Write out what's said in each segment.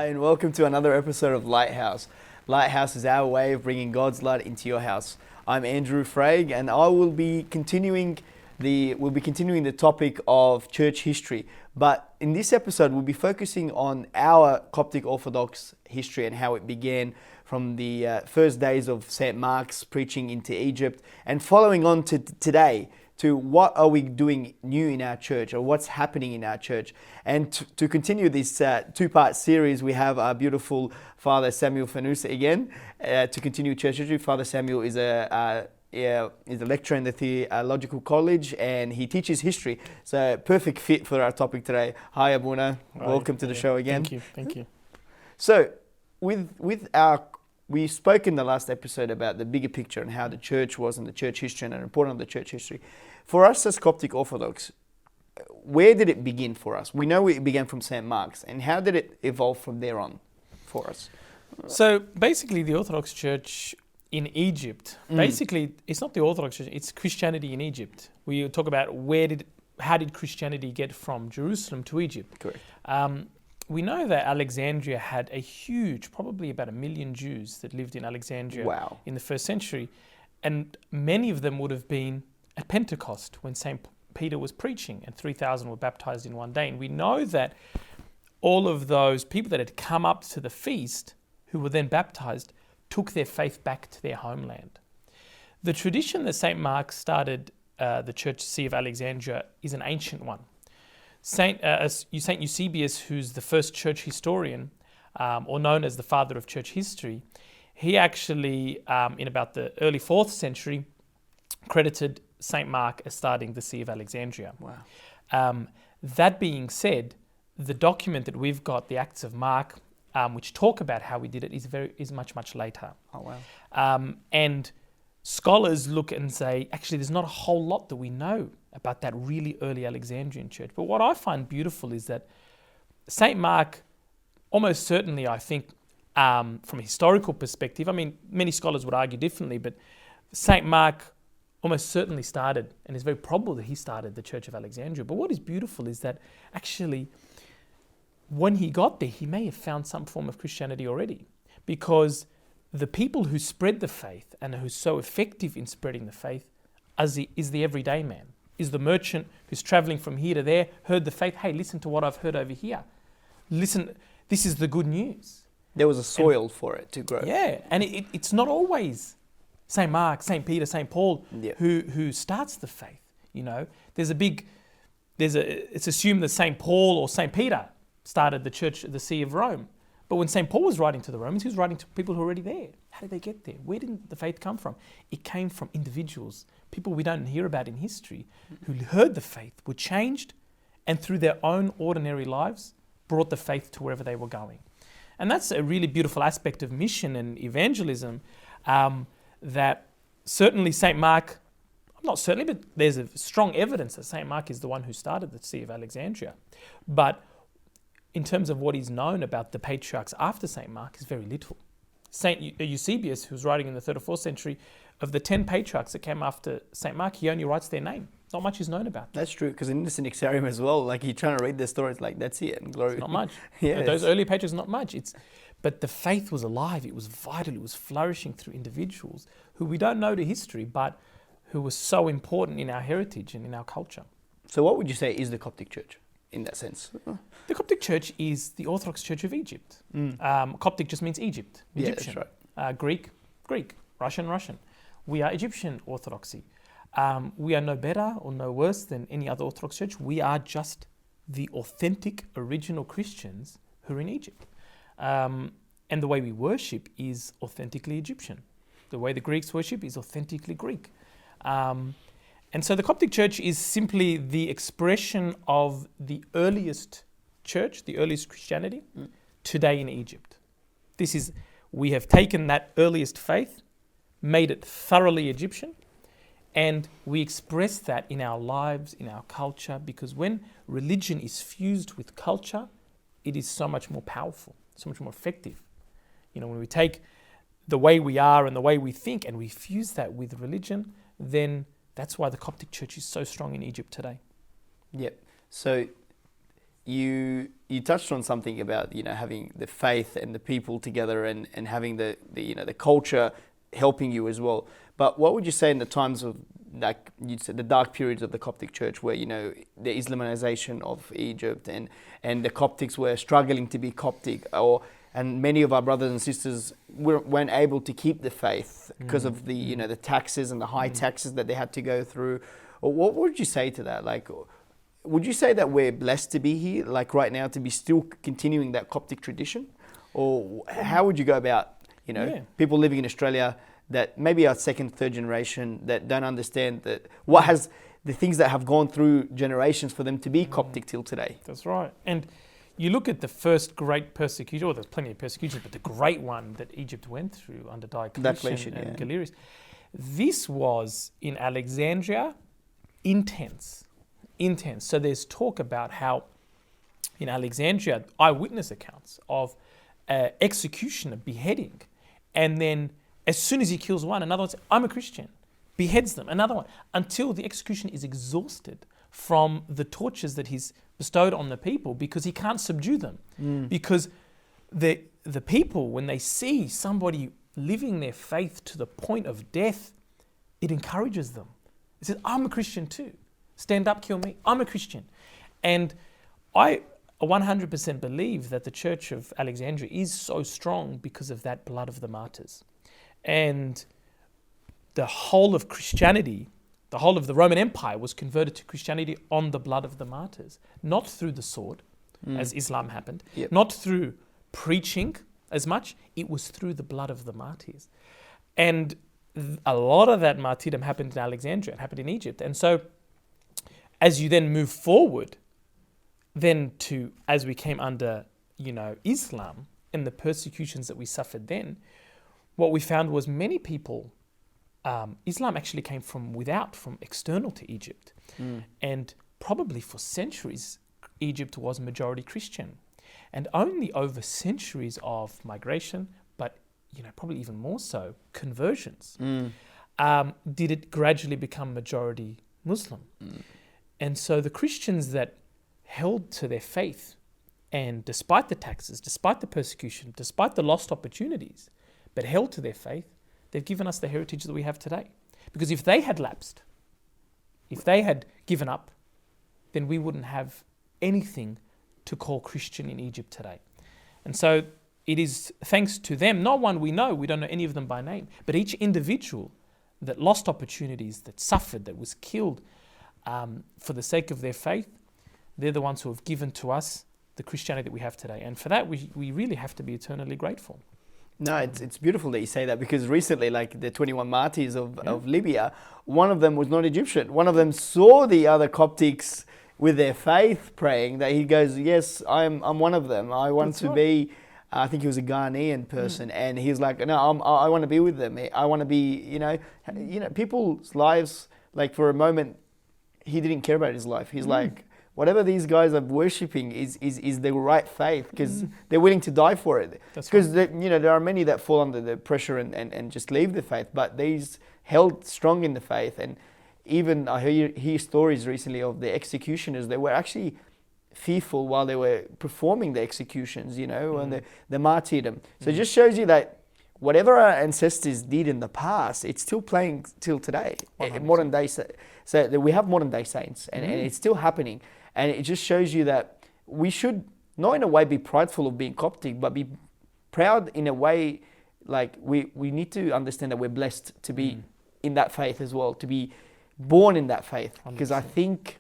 and welcome to another episode of Lighthouse. Lighthouse is our way of bringing God's light into your house. I'm Andrew Fraig, and I will be continuing the topic of church history. But in this episode, we'll be focusing on our Coptic Orthodox history and how it began from the first days of St. Mark's preaching into Egypt, and following on to today, to what are we doing new in our church, or what's happening in our church. And to continue this two-part series, we have our beautiful Father Samuel Fanusa again to continue church history. Father Samuel is a lecturer in the Theological College, and he teaches history. So perfect fit for our topic today. Hi Abuna, welcome to the show again. Thank you. So we spoke in the last episode about the bigger picture and how the church was and the church history and the importance of the church history. For us as Coptic Orthodox, where did it begin for us? We know it began from St. Mark's, and how did it evolve from there on for us? So basically the Orthodox Church in Egypt, basically it's not the Orthodox Church, it's Christianity in Egypt. We talk about how did Christianity get from Jerusalem to Egypt? Correct. We know that Alexandria had a huge, probably about 1 million Jews that lived in Alexandria in the first century. And many of them would have been at Pentecost when St. Peter was preaching, and 3,000 were baptized in one day. And we know that all of those people that had come up to the feast, who were then baptized, took their faith back to their homeland. The tradition that St. Mark started the Church See of Alexandria is an ancient one. Saint Eusebius, who's the first church historian, or known as the father of church history, he actually, in about the early 4th century, credited St. Mark as starting the See of Alexandria. Wow. That being said, the document that we've got, the Acts of Mark, which talk about how we did it, is much later. Oh, wow. And scholars look and say, actually, there's not a whole lot that we know about that really early Alexandrian church. But what I find beautiful is that St. Mark, almost certainly, I think, from a historical perspective, I mean, many scholars would argue differently, but St. Mark almost certainly started, and it's very probable that he started the Church of Alexandria. But what is beautiful is that actually, when he got there, he may have found some form of Christianity already, because the people who spread the faith and who's so effective in spreading the faith is the everyday man, is the merchant who's traveling from here to there, heard the faith. Hey, listen to what I've heard over here. Listen, this is the good news. There was a soil for it to grow. Yeah, and it's not always St. Mark, St. Peter, St. Paul who starts the faith. You know, it's assumed that St. Paul or St. Peter started the church, the See of Rome. But when St. Paul was writing to the Romans, he was writing to people who were already there. How did they get there? Where did the faith come from? It came from individuals, people we don't hear about in history, who heard the faith, were changed, and through their own ordinary lives, brought the faith to wherever they were going. And that's a really beautiful aspect of mission and evangelism, that certainly St. Mark, not certainly, but there's a strong evidence that St. Mark is the one who started the See of Alexandria. But in terms of what is known about the patriarchs after St. Mark is very little. St. Eusebius, who's writing in the 3rd or 4th century, of the 10 patriarchs that came after St. Mark, he only writes their name. Not much is known about them. That's true, because in the Synaxarium as well, like you're trying to read their stories, like that's it, and glory. It's not much. Yeah, those early patriarchs, not much. But the faith was alive, it was vital, it was flourishing through individuals who we don't know the history, but who were so important in our heritage and in our culture. So what would you say is the Coptic Church in that sense? The Coptic Church is the Orthodox Church of Egypt. Coptic just means Egypt, Egyptian. Yeah, that's right. Greek, Russian. We are Egyptian Orthodoxy. We are no better or no worse than any other Orthodox church. We are just the authentic, original Christians who are in Egypt. And the way we worship is authentically Egyptian. The way the Greeks worship is authentically Greek. And so the Coptic Church is simply the expression of the earliest church, the earliest Christianity, today in Egypt. We have taken that earliest faith, made it thoroughly Egyptian, and we express that in our lives, in our culture, because when religion is fused with culture, it is so much more powerful, so much more effective. You know, when we take the way we are and the way we think and we fuse that with religion, then that's why the Coptic Church is so strong in Egypt today. Yep. So you you touched on something about, having the faith and the people together, and having the culture helping you as well. But what would you say in the times of, like you said, the dark periods of the Coptic Church, where the Islamization of Egypt, and the Coptics were struggling to be Coptic, and many of our brothers and sisters weren't able to keep the faith because of the the taxes and the high taxes that they had to go through? Or what would you say to that? Like, would you say that we're blessed to be here, like right now, to be still continuing that Coptic tradition? Or how would you go about, people living in Australia that maybe are second, third generation, that don't understand that the things that have gone through generations for them to be Coptic till today? That's right. And you look at the first great persecution, or there's plenty of persecutions, but the great one that Egypt went through under Diocletian and Galerius, this was in Alexandria intense. So there's talk about how in Alexandria, eyewitness accounts of executioner beheading, and then as soon as he kills one, another one says, I'm a Christian, beheads them, another one, until the executioner is exhausted from the tortures that he's bestowed on the people, because he can't subdue them. Because the people, when they see somebody living their faith to the point of death, it encourages them. It says, I'm a Christian too. Stand up, kill me. I'm a Christian. And I 100% believe that the Church of Alexandria is so strong because of that blood of the martyrs. And the whole of Christianity, the whole of the Roman Empire was converted to Christianity on the blood of the martyrs, not through the sword, as Islam happened, not through preaching as much, it was through the blood of the martyrs. And a lot of that martyrdom happened in Alexandria, it happened in Egypt. And so as you then move forward, then as we came under, Islam and the persecutions that we suffered then, what we found was many people, Islam actually came from without, from external to Egypt. And probably for centuries, Egypt was majority Christian. And only over centuries of migration, but probably even more so, conversions, did it gradually become majority Muslim. And so the Christians that held to their faith, and despite the taxes, despite the persecution, despite the lost opportunities, but held to their faith, they've given us the heritage that we have today. Because if they had lapsed, if they had given up, then we wouldn't have anything to call Christian in Egypt today. And so it is thanks to them, not one we don't know any of them by name, but each individual that lost opportunities, that suffered, that was killed for the sake of their faith, they're the ones who have given to us the Christianity that we have today. And for that, we really have to be eternally grateful. No, it's beautiful that you say that, because recently, like the 21 martyrs of Libya, one of them was not Egyptian. One of them saw the other Coptics with their faith praying, that he goes, yes, I'm one of them. I want to be, I think he was a Ghanaian person, and he was like, no, I want to be with them. I want to be, people's lives, like for a moment, he didn't care about his life. He's like, whatever these guys are worshipping is the right faith, because they're willing to die for it. Because there are many that fall under the pressure and just leave the faith, but these held strong in the faith. And even I hear stories recently of the executioners. They were actually fearful while they were performing the executions, and the martyrdom. So it just shows you that whatever our ancestors did in the past, it's still playing till today. Modern day, so we have modern day saints, and it's still happening. And it just shows you that we should, not in a way be prideful of being Coptic, but be proud in a way, like we need to understand that we're blessed to be in that faith as well, to be born in that faith. Because I think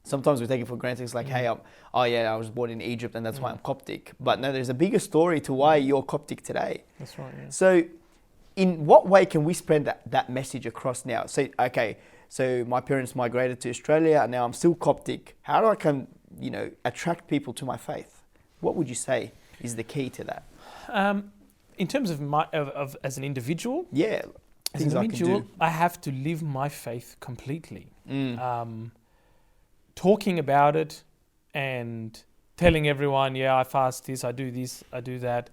sometimes we take it for granted. It's like, hey, I was born in Egypt and that's why I'm Coptic. But no, there's a bigger story to why you're Coptic today. That's right, yeah. So in what way can we spread that message across now? So, okay, so my parents migrated to Australia and now I'm still Coptic. How do I attract people to my faith? What would you say is the key to that? In terms of as an individual? Yeah. As an individual, I have to live my faith completely. Talking about it and telling everyone, yeah, I fast this, I do that,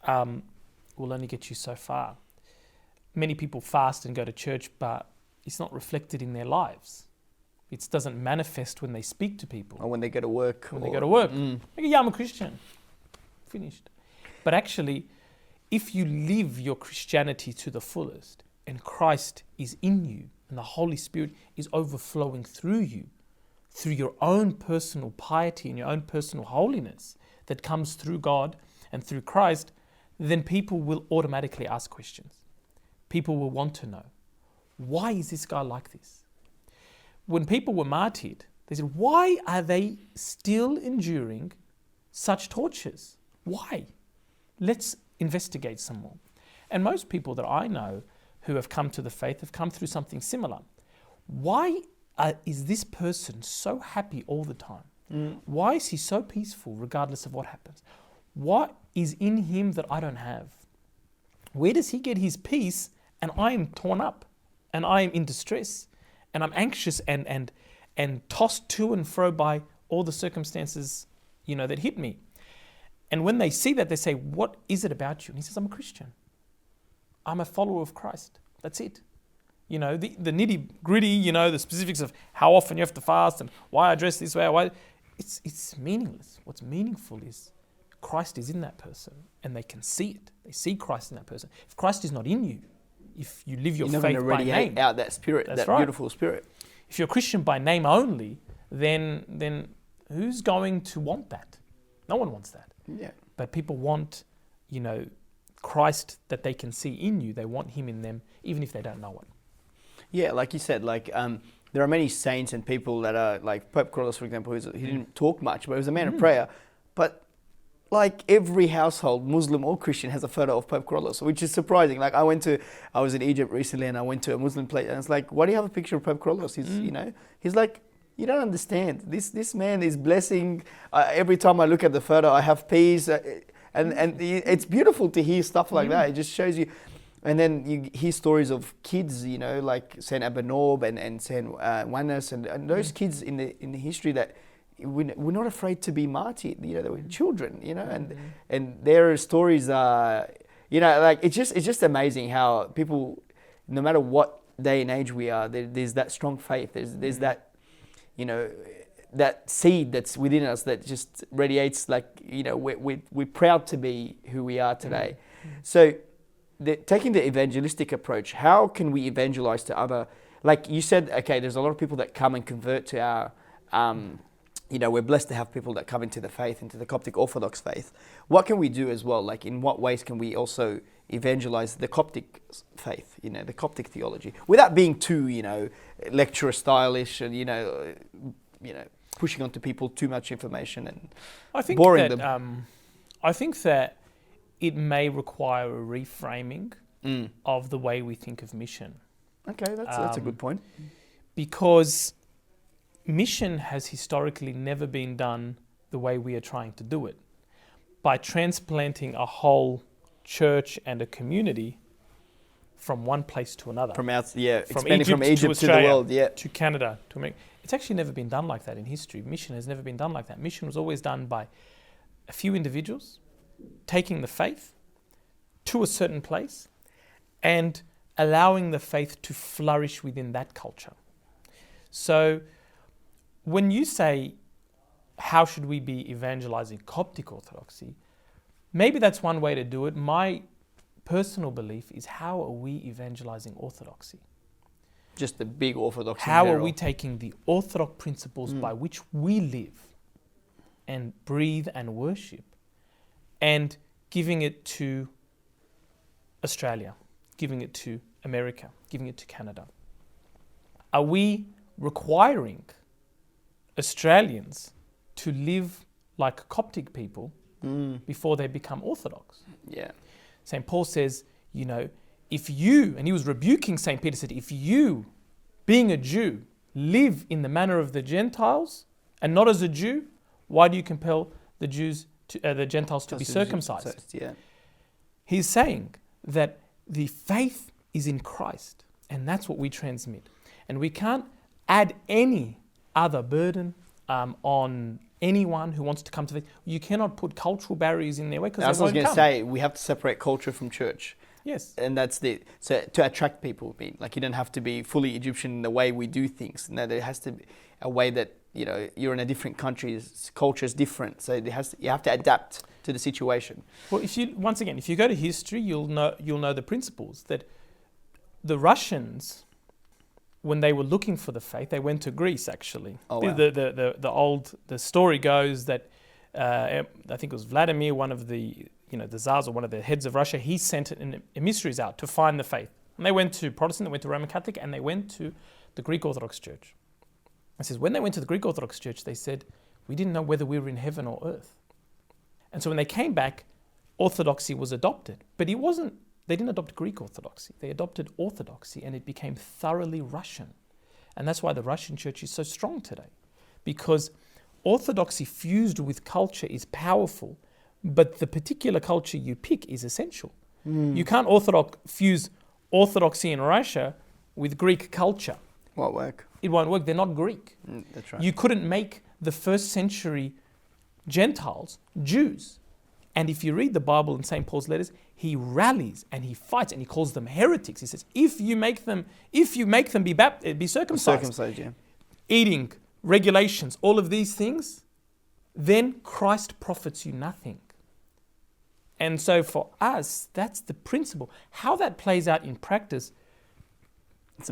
will only get you so far. Many people fast and go to church, but it's not reflected in their lives. It doesn't manifest when they speak to people. Or when they go to work. When they go to work. Like, yeah, I'm a Christian. Finished. But actually, if you live your Christianity to the fullest and Christ is in you and the Holy Spirit is overflowing through you, through your own personal piety and your own personal holiness that comes through God and through Christ, then people will automatically ask questions. People will want to know, why is this guy like this? When people were martyred, they said, why are they still enduring such tortures? Why? Let's investigate some more. And most people that I know who have come to the faith have come through something similar. Why is this person so happy all the time? Why is he so peaceful regardless of what happens? What is in him that I don't have? Where does he get his peace and I am torn up and I am in distress and I'm anxious and tossed to and fro by all the circumstances, that hit me? And when they see that, they say, what is it about you? And he says, I'm a Christian. I'm a follower of Christ. That's it. The nitty gritty, the specifics of how often you have to fast and why I dress this way, it's meaningless. What's meaningful is Christ is in that person and they can see it. They see Christ in that person. If Christ is not in you, if you live your faith by name, you're never going to radiate out that spirit, that right. Beautiful spirit. If you're a Christian by name only, then who's going to want that? No one wants that. Yeah. But people want, Christ that they can see in you. They want him in them, even if they don't know it. Yeah, like you said, there are many saints and people that are like Pope Carlos, for example. He didn't talk much, but he was a man of prayer. But like every household, Muslim or Christian, has a photo of Pope Carlos, which is surprising. Like I was in Egypt recently, and I went to a Muslim place, and it's like, why do you have a picture of Pope Carlos? He's like, you don't understand. This man is blessing. Every time I look at the photo, I have peace, and it's beautiful to hear stuff like that. It just shows you. And then you hear stories of kids, like Saint Abenob and Saint Wannes, and those kids in the history that we're not afraid to be martyred. They were children, and their stories are, it's just amazing how people, no matter what day and age we are, there's that strong faith. There's that, that seed that's within us that just radiates. We're proud to be who we are today. So, taking the evangelistic approach, how can we evangelize to other? Like you said, okay, there's a lot of people that come and convert to our. We're blessed to have people that come into the faith, into the Coptic Orthodox faith. What can we do as well? Like, in what ways can we also evangelize the Coptic faith, the Coptic theology, without being too, lecturer stylish and, pushing onto people too much information and boring them? I think that it may require a reframing of the way we think of mission. Okay, that's a good point. Because mission has historically never been done the way we are trying to do it, by transplanting a whole church and a community from one place to another. Expanding from Egypt to the world, to Canada, to America. It's actually never been done like that in history. Mission has never been done like that. Mission was always done by a few individuals taking the faith to a certain place and allowing the faith to flourish within that culture. So when you say, how should we be evangelizing Coptic Orthodoxy? Maybe that's one way to do it. My personal belief is, how are we evangelizing Orthodoxy? Just the big Orthodoxy. How are we taking the Orthodox principles by which we live and breathe and worship, and giving it to Australia, giving it to America, giving it to Canada? Are we requiring Australians to live like Coptic people before they become Orthodox? Yeah. St. Paul says, if you, and he was rebuking St. Peter, said, if you, being a Jew, live in the manner of the Gentiles and not as a Jew, why do you compel the Gentiles to be circumcised? Yeah. He's saying that the faith is in Christ, and that's what we transmit. And we can't add any other burden on anyone who wants to come to faith. You cannot put cultural barriers in their way, because I was going to say, we have to separate culture from church. Yes. And that's so to attract people. I mean, like you don't have to be fully Egyptian in the way we do things. No, there has to be a way that, you know, you're in a different country, culture is different. So you have to adapt to the situation. Well, if you go to history, you'll know the principles that the Russians, when they were looking for the faith, they went to Greece. Actually, oh, wow. the story goes that I think it was Vladimir, one of the Tsars or one of the heads of Russia. He sent emissaries out to find the faith, and they went to Protestant, they went to Roman Catholic, and they went to the Greek Orthodox Church. It says when they went to the Greek Orthodox Church, they said, "We didn't know whether we were in heaven or earth." And so when they came back, Orthodoxy was adopted, but it wasn't. They didn't adopt Greek Orthodoxy. They adopted Orthodoxy, and it became thoroughly Russian. And that's why the Russian church is so strong today, because Orthodoxy fused with culture is powerful, but the particular culture you pick is essential. You can't fuse Orthodoxy in Russia with Greek culture. Won't work. It won't work. They're not Greek. That's right. You couldn't make the first century Gentiles Jews. And if you read the Bible in St. Paul's letters, he rallies and he fights and he calls them heretics. He says, if you make them be circumcised, yeah. Eating, regulations, all of these things, then Christ profits you nothing. And so for us, that's the principle. How that plays out in practice, it's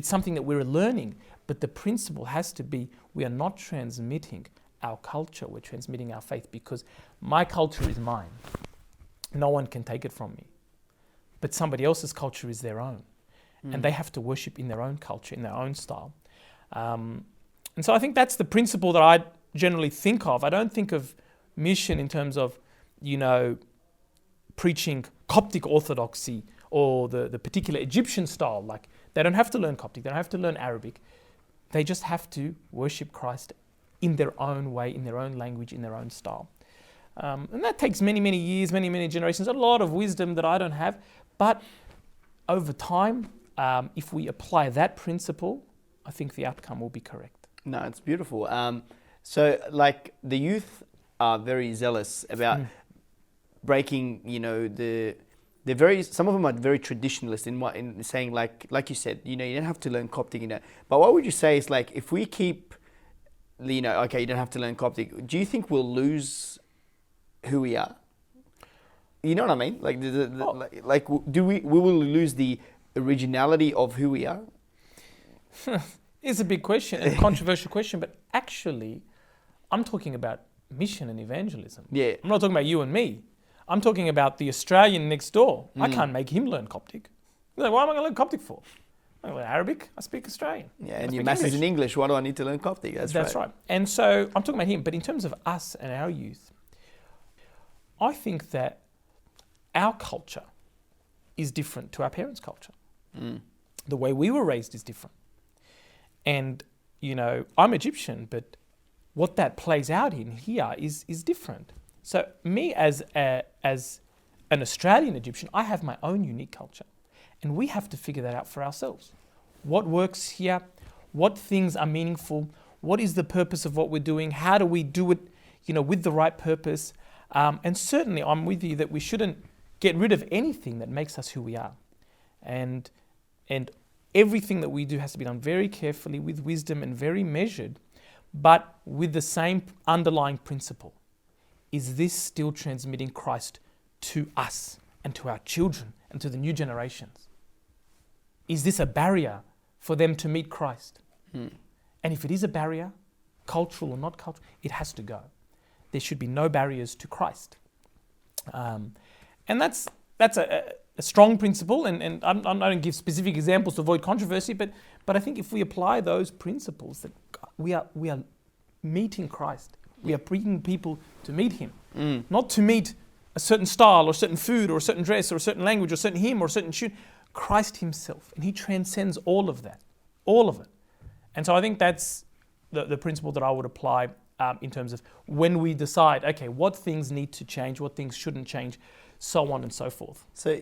something that we're learning. But the principle has to be, we are not transmitting our culture, we're transmitting our faith, because my culture is mine. No one can take it from me. But somebody else's culture is their own. And they have to worship in their own culture, in their own style. And so I think that's the principle that I generally think of. I don't think of mission in terms of, preaching Coptic Orthodoxy or the particular Egyptian style. Like, they don't have to learn Coptic, they don't have to learn Arabic. They just have to worship Christ in their own way, in their own language, in their own style. And that takes many, many years, many, many generations, a lot of wisdom that I don't have. But over time, if we apply that principle, I think the outcome will be correct. No, it's beautiful. So, like, the youth are very zealous about breaking, some of them are very traditionalist in saying, like you said, you don't have to learn Coptic, But what would you say is, like, if we keep, okay, you don't have to learn Coptic, do you think we'll lose who we are? You know what I mean? Like, we will lose the originality of who we are? It's a big question, a controversial question, but actually, I'm talking about mission and evangelism. Yeah. I'm not talking about you and me. I'm talking about the Australian next door. I can't make him learn Coptic. Like, what am I going to learn Coptic for? I learn Arabic, I speak Australian. Yeah, and your master's in English, why do I need to learn Coptic? That's right. And so I'm talking about him, but in terms of us and our youth, I think that our culture is different to our parents' culture. The way we were raised is different. And, I'm Egyptian, but what that plays out in here is different. So me as an Australian Egyptian, I have my own unique culture. And we have to figure that out for ourselves. What works here? What things are meaningful? What is the purpose of what we're doing? How do we do it, with the right purpose? And certainly I'm with you that we shouldn't get rid of anything that makes us who we are. And everything that we do has to be done very carefully, with wisdom and very measured, but with the same underlying principle. Is this still transmitting Christ to us and to our children and to the new generations? Is this a barrier for them to meet Christ? And if it is a barrier, cultural or not cultural, it has to go. There should be no barriers to Christ. And that's a strong principle, and I don't give specific examples to avoid controversy, but I think if we apply those principles, that we are meeting Christ. We are bringing people to meet him, not to meet a certain style or certain food or a certain dress or a certain language or a certain hymn or a certain tune. Christ himself, and he transcends all of that, all of it. And so I think that's the principle that I would apply in terms of when we decide, okay, what things need to change, what things shouldn't change, so on and so forth. So,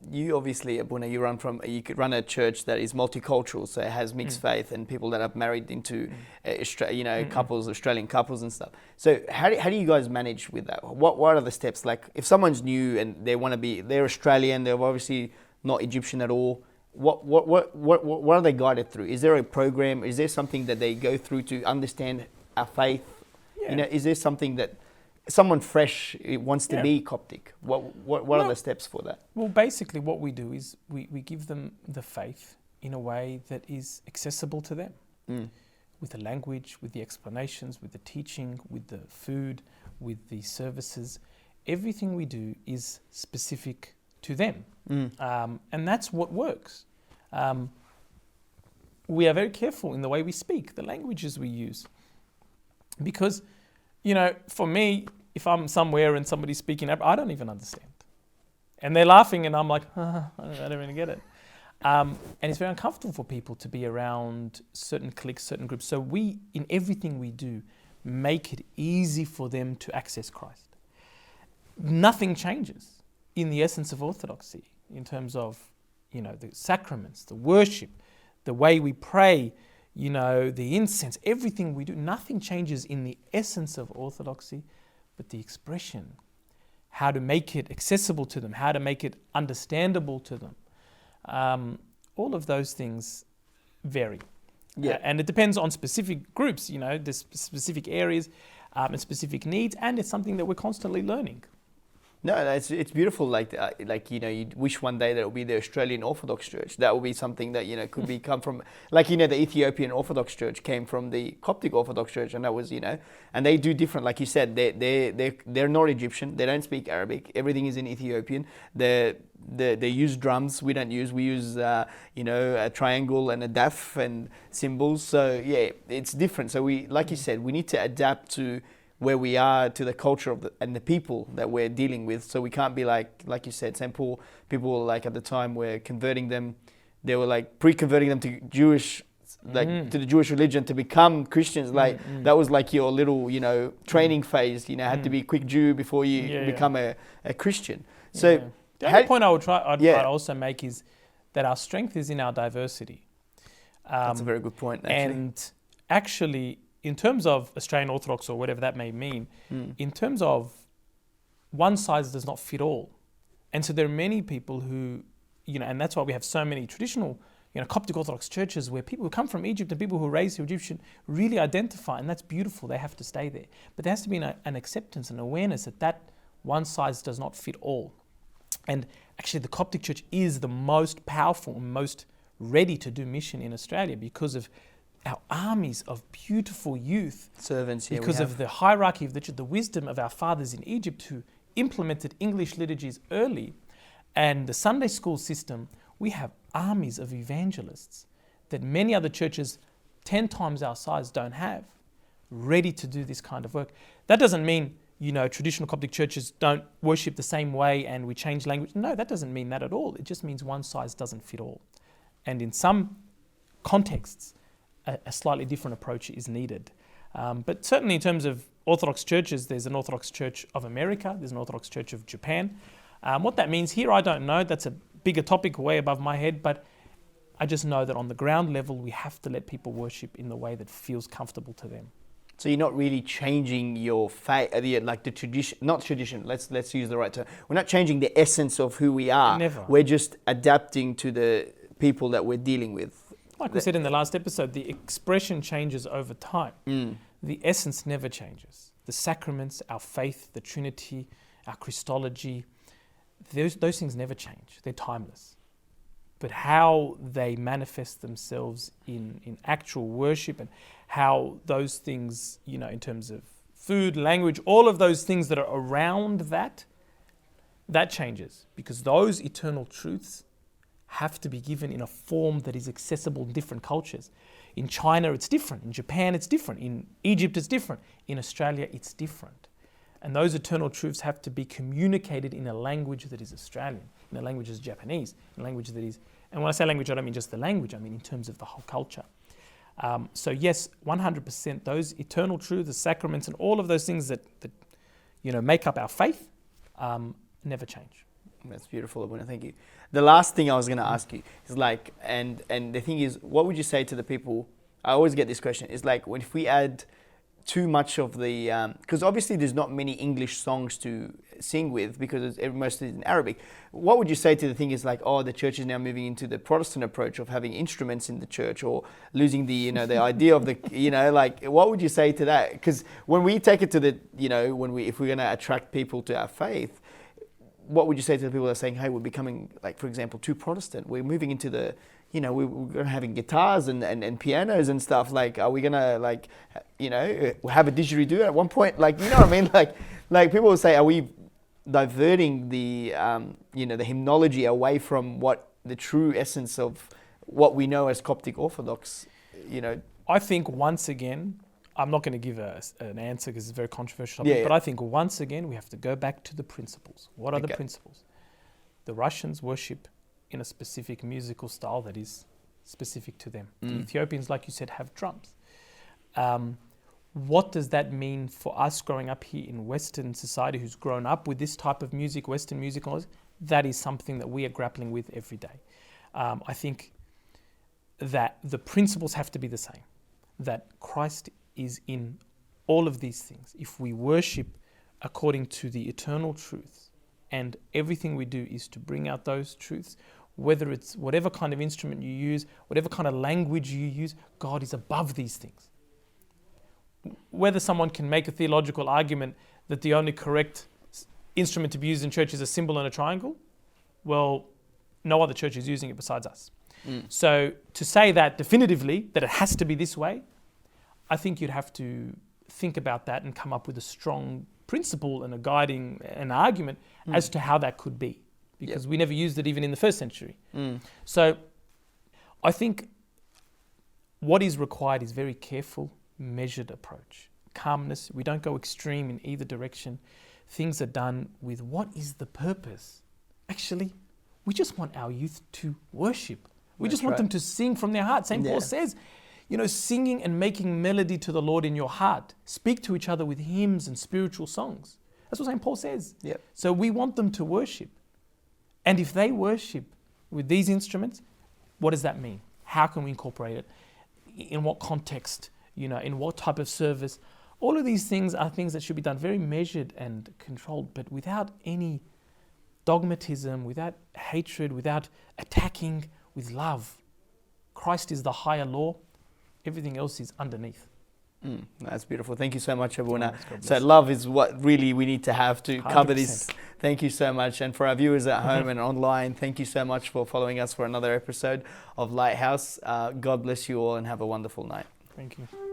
you obviously, Abuna, you could run a church that is multicultural, so it has mixed faith and people that are married into, couples, Australian couples and stuff. So, how do you guys manage with that? What are the steps? Like, if someone's new and they're Australian, they're obviously not Egyptian at all. What are they guided through? Is there a program? Is there something that they go through to understand our faith? Yeah. Is there something that someone fresh wants to be Coptic? What are the steps for that? Well, basically what we do is we give them the faith in a way that is accessible to them. With the language, with the explanations, with the teaching, with the food, with the services. Everything we do is specific to them. And that's what works. We are very careful in the way we speak, the languages we use. Because, for me, if I'm somewhere and somebody's speaking, I don't even understand. And they're laughing and I'm like, I don't even get it. And it's very uncomfortable for people to be around certain cliques, certain groups. So we, in everything we do, make it easy for them to access Christ. Nothing changes in the essence of orthodoxy in terms of, the sacraments, the worship, the way we pray, the incense, everything we do. Nothing changes in the essence of orthodoxy, but the expression, how to make it accessible to them, how to make it understandable to them. All of those things vary. Yeah. And it depends on specific groups, there's specific areas and specific needs, and it's something that we're constantly learning. No, it's beautiful. You wish one day that it will be the Australian Orthodox Church. That will be something that could come from, the Ethiopian Orthodox Church came from the Coptic Orthodox Church, and that was and they do different. Like you said, they're not Egyptian. They don't speak Arabic. Everything is in Ethiopian. They use drums. We don't use. We use a triangle and a daf and cymbals. So yeah, it's different. So we, like you said, we need to adapt to where we are, to the culture of and the people that we're dealing with. So we can't be like you said, St. Paul, people at the time were converting them, they were pre-converting them to Jewish, to the Jewish religion to become Christians. That was your little, training phase, had to be a quick Jew before you become a Christian. So the other point I'd also make is that our strength is in our diversity. That's a very good point, actually. And actually, in terms of Australian Orthodox or whatever that may mean, in terms of one size does not fit all. And so there are many people who, and that's why we have so many traditional, Coptic Orthodox churches where people who come from Egypt and people who are raised Egyptian really identify, and that's beautiful, they have to stay there. But there has to be an acceptance and awareness that one size does not fit all. And actually the Coptic Church is the most powerful and most ready to do mission in Australia because of our armies of beautiful youth, servants, because of the hierarchy of the wisdom of our fathers in Egypt who implemented English liturgies early, and the Sunday school system. We have armies of evangelists that many other churches 10 times our size don't have, ready to do this kind of work. That doesn't mean, traditional Coptic churches don't worship the same way and we change language. No, that doesn't mean that at all. It just means one size doesn't fit all. And in some contexts, a slightly different approach is needed. But certainly in terms of Orthodox churches, there's an Orthodox Church of America, there's an Orthodox Church of Japan. What that means here, I don't know. That's a bigger topic way above my head, but I just know that on the ground level, we have to let people worship in the way that feels comfortable to them. So you're not really changing your faith, the tradition, not tradition, let's use the right term. We're not changing the essence of who we are. Never. We're just adapting to the people that we're dealing with. Like we said in the last episode, the expression changes over time. The essence never changes. The sacraments, our faith, the Trinity, our Christology, those things never change. They're timeless. But how they manifest themselves in actual worship and how those things, in terms of food, language, all of those things that are around that changes. Because those eternal truths have to be given in a form that is accessible in different cultures. In China, it's different. In Japan, it's different. In Egypt, it's different. In Australia, it's different. And those eternal truths have to be communicated in a language that is Australian, in a language that is Japanese, in a language that is... And when I say language, I don't mean just the language, I mean in terms of the whole culture. So yes, 100%, those eternal truths, the sacraments, and all of those things that make up our faith, never change. That's beautiful, Abuna. Thank you. The last thing I was going to ask you is like, and the thing is, what would you say to the people? I always get this question. It's like, if we add too much of the, because obviously there's not many English songs to sing with because most is in Arabic. What would you say to the thing is like, oh, the church is now moving into the Protestant approach of having instruments in the church, or losing the, the idea of the, like, what would you say to that? Because when we take it to the, if we're going to attract people to our faith, what would you say to the people that are saying, hey, we're becoming, like, for example, too Protestant? We're moving into the, we're going to having guitars and pianos and stuff. Like, are we going to, like, have a didgeridoo at one point? Like, you know what I mean? Like people will say, are we diverting the, the hymnology away from what the true essence of what we know as Coptic Orthodox, I think once again, I'm not going to give an answer because it's a very controversial topic, but I think once again we have to go back to the principles. What are the principles? The Russians worship in a specific musical style that is specific to them. The Ethiopians, like you said, have drums. What does that mean for us growing up here in Western society, who's grown up with this type of music, Western music? That is something that we are grappling with every day. I think that the principles have to be the same, that Christ is in all of these things. If we worship according to the eternal truths, and everything we do is to bring out those truths, whether it's whatever kind of instrument you use, whatever kind of language you use, God is above these things. Whether someone can make a theological argument that the only correct instrument to be used in church is a cymbal and a triangle, well, no other church is using it besides us. So to say that definitively, that it has to be this way, I think you'd have to think about that and come up with a strong principle and a guiding an argument as to how that could be, because we never used it even in the first century. So I think what is required is very careful, measured approach, calmness. We don't go extreme in either direction. Things are done with what is the purpose. Actually, we just want our youth to worship. We just want them to sing from their heart. St. Paul says, singing and making melody to the Lord in your heart. Speak to each other with hymns and spiritual songs. That's what St. Paul says. So we want them to worship. And if they worship with these instruments, what does that mean? How can we incorporate it? In what context? In what type of service? All of these things are things that should be done very measured and controlled, but without any dogmatism, without hatred, without attacking, with love. Christ is the higher law. Everything else is underneath. That's beautiful. Thank you so much, Abuna. So love is what really we need to have to 100%. Cover this. Thank you so much. And for our viewers at home and online, thank you so much for following us for another episode of Lighthouse. God bless you all and have a wonderful night. Thank you.